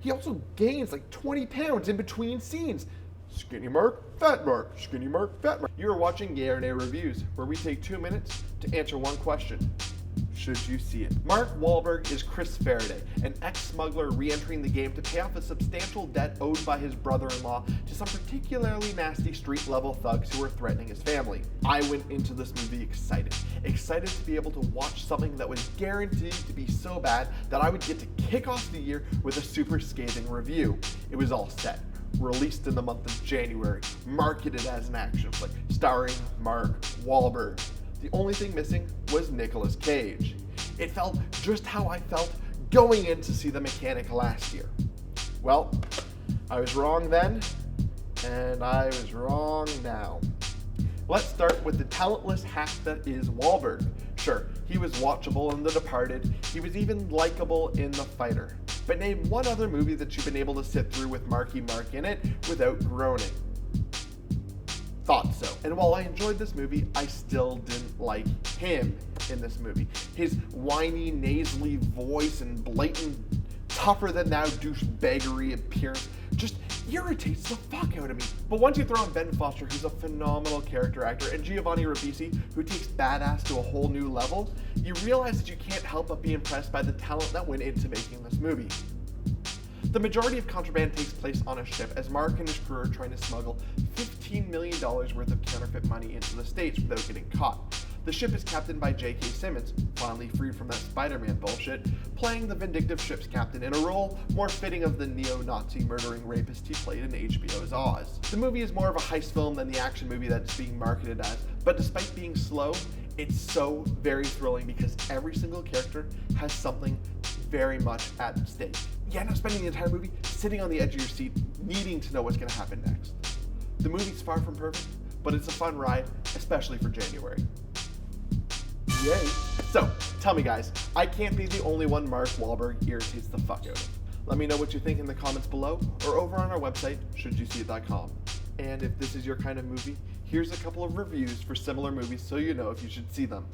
He also gains like 20 pounds in between scenes. Skinny Mark, Fat Mark, Skinny Mark, Fat Mark. You are watching Yay or Nay Reviews, where we take 2 minutes to answer one question. Should you see it? Mark Wahlberg is Chris Farraday, an ex-smuggler re-entering the game to pay off a substantial debt owed by his brother-in-law to some particularly nasty street-level thugs who were threatening his family. I went into this movie excited to be able to watch something that was guaranteed to be so bad that I would get to kick off the year with a super scathing review. It was all set. Released in the month of January, marketed as an action flick, starring Mark Wahlberg. The only thing missing was Nicolas Cage. It felt just how I felt going in to see The Mechanic last year. Well, I was wrong then, and I was wrong now. Let's start with the talentless hack that is Wahlberg. Sure, he was watchable in The Departed, he was even likable in The Fighter. But name one other movie that you've been able to sit through with Marky Mark in it without groaning. Thought so. And while I enjoyed this movie, I still didn't like him in this movie. His whiny, nasally voice and blatant, tougher than thou douchebaggery appearance just irritates the fuck out of me. But once you throw in Ben Foster, who's a phenomenal character actor, and Giovanni Ribisi, who takes badass to a whole new level, you realize that you can't help but be impressed by the talent that went into making this movie. The majority of Contraband takes place on a ship as Mark and his crew are trying to smuggle $15 million worth of counterfeit money into the States without getting caught. The ship is captained by J.K. Simmons, finally freed from that Spider-Man bullshit, playing the vindictive ship's captain in a role more fitting of the neo-Nazi murdering rapist he played in HBO's Oz. The movie is more of a heist film than the action movie that it's being marketed as, but despite being slow, it's so very thrilling because every single character has something very much at stake. You end up spending the entire movie sitting on the edge of your seat, needing to know what's going to happen next. The movie's far from perfect, but it's a fun ride, especially for January. Yay! So, tell me guys, I can't be the only one Mark Wahlberg irritates the fuck out of. Let me know what you think in the comments below, or over on our website, shouldyousee.com. And if this is your kind of movie, here's a couple of reviews for similar movies so you know if you should see them.